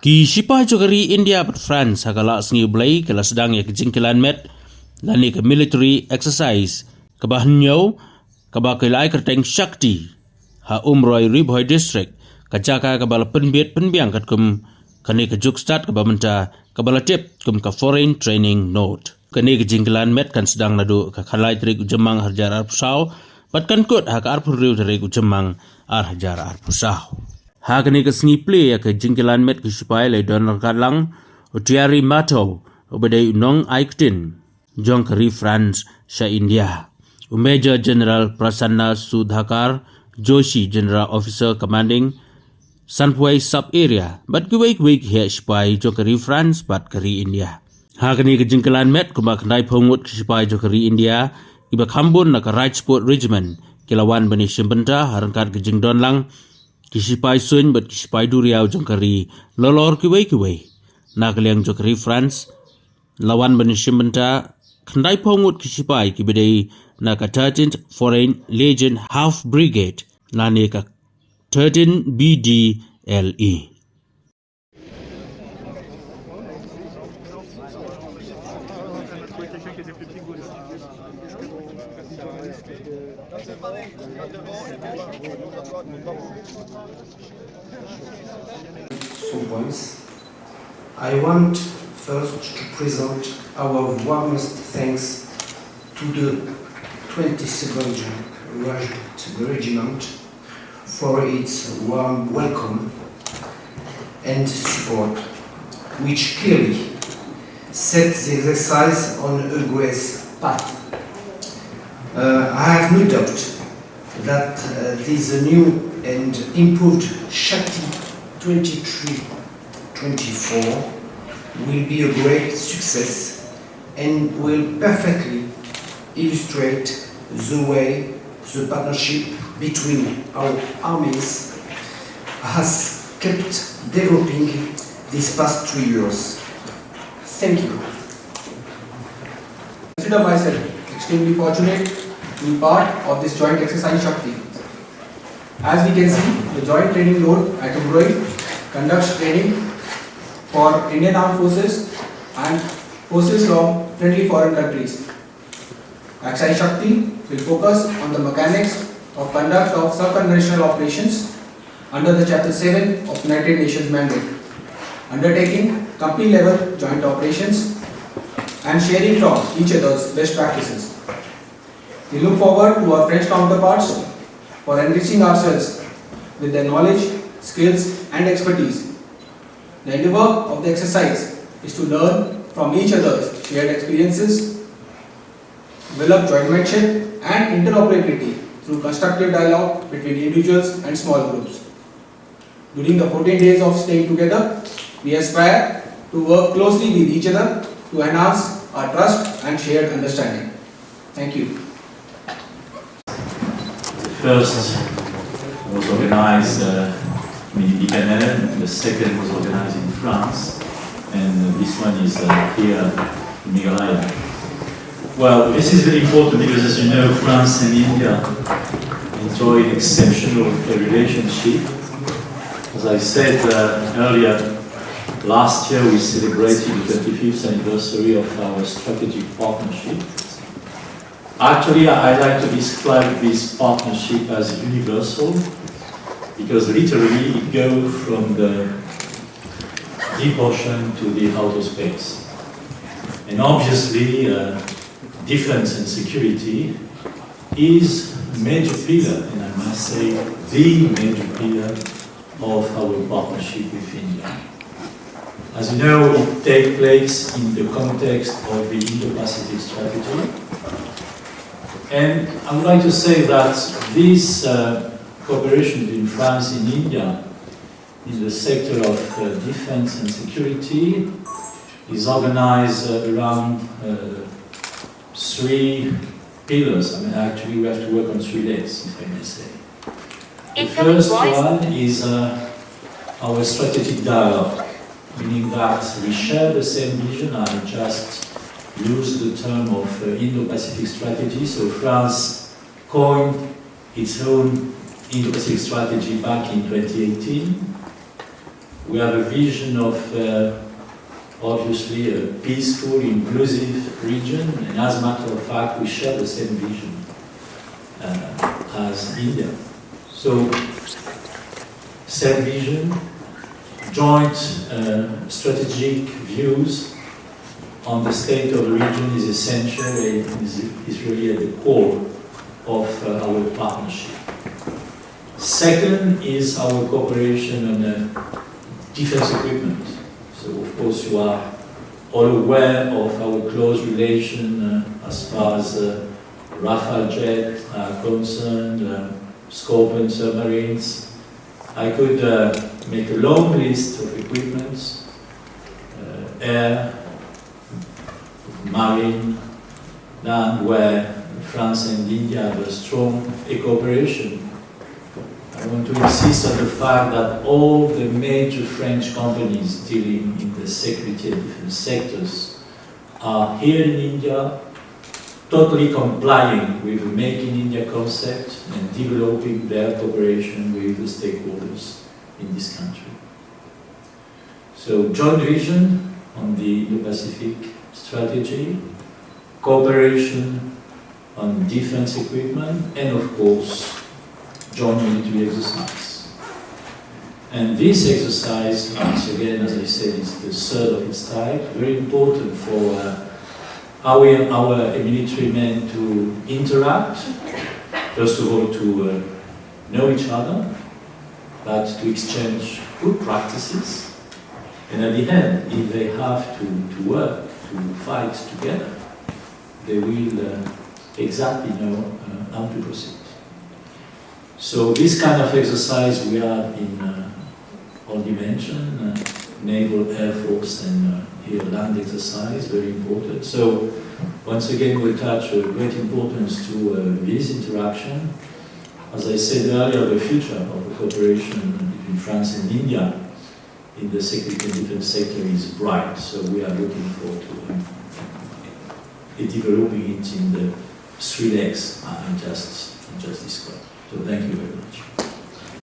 Ki Shipai India but France hagala sngi blai kala Sdang ya jingiakilan met lani ke military exercise kabahnyau kabakelai kerteng Shakti ha Umroi Ri Bhoi District kajaka kabala penbiet penbiang kat kum kani ke jukstat kabamenta kabala tip kum ka foreign training note kani ke jingiakilan met kan Sdang nadu ka khalai trik jemang harjar arpusau bat kan kut ha ka arpuriu trik jemang ar hajar arpusau Hagani ke sngi play ya ke jingiakilan met ke Shipai le don kalang utiari mato obedai nong aiktin jong keri France Shipai India Major General Prasanna Sudhakar Joshi General Officer Commanding Sanpui Sub Area but kuwek here Shipai jong keri France but keri India Hagani ke jingiakilan met kumak nai pongut ke Shipai jong keri India iba kambun na ka Right Sport Regiment kilawan bani shimbenta harangkat ke jingdon lang Shipai sun but Shipai duriau jongkari lolor kiwei nakaliang jongkari France lawan benishimenta kendai pongut Shipai kibedai naka 13th Foreign Legion Half Brigade nani ka 13 BDLE Points. I want first to present our warmest thanks to the 22nd Regiment for its warm welcome and support, which clearly set the exercise on a great path. I have no doubt that this new and improved Shakti 23-24 will be a great success and will perfectly illustrate the way the partnership between our armies has kept developing these past 2 years. Thank you. I consider myself extremely fortunate to be part of this joint exercise Shakti. As we can see, the joint training load at Umroi conducts training for Indian Armed Forces and forces from friendly foreign countries. Exercise Shakti will focus on the mechanics of conduct of subconventional operations under the Chapter 7 of United Nations mandate, undertaking company-level joint operations and sharing from each other's best practices. We look forward to our French counterparts for enriching ourselves with their knowledge, skills and expertise. The endeavor of the exercise is to learn from each other's shared experiences, develop jointmanship and interoperability through constructive dialogue between individuals and small groups. During the 14 days of staying together, we aspire to work closely with each other to enhance our trust and shared understanding. Thank you. First was organized in Canada, the second was organized in France, and this one is here in Umroi. Well, this is very important because, as you know, France and India enjoy an exceptional relationship. As I said earlier, last year we celebrated the 25th anniversary of our strategic partnership. Actually, I like to describe this partnership as universal because literally it goes from the deep ocean to the outer space. And obviously, defense and security is a major pillar, and I must say, the major pillar of our partnership with India. As you know, it takes place in the context of the Indo-Pacific strategy. And I would like to say that this cooperation between France and India in the sector of defense and security is organized around 3 pillars. I mean, actually, we have to work on 3 legs, if I may say. The first one is our strategic dialogue, meaning that we share the same vision. I just use the term of Indo-Pacific strategy. So France coined its own Indo-Pacific strategy back in 2018. We have a vision of obviously a peaceful, inclusive region, and as a matter of fact, we share the same vision as India. So, same vision, joint strategic views on the state of the region is essential and is really at the core of our partnership. Second is our cooperation on defense equipment. So of course you are all aware of our close relation as far as Rafale jet are concerned, Scorpion submarines. I could make a long list of equipments, air, marine, land, where France and India have a strong cooperation. I want to insist on the fact that all the major French companies dealing in the security and defense sectors are here in India, totally complying with the Make in India concept and developing their cooperation with the stakeholders in this country. So joint vision on the Indo-Pacific strategy, cooperation on defense equipment, and of course, joint military exercise. And this exercise, once again, as I said, is the third of its type, very important for our military men to interact, first of all to know each other, but to exchange good practices, and at the end, if they have to work, to fight together, they will exactly know how to proceed. So this kind of exercise we have in all dimension, naval, air force, and here land exercise, very important. So once again we attach great importance to this interaction. As I said earlier, the future of the cooperation between France and India in the security and defense sector is bright. So we are looking forward to developing it in the three legs I just described. So thank you very much.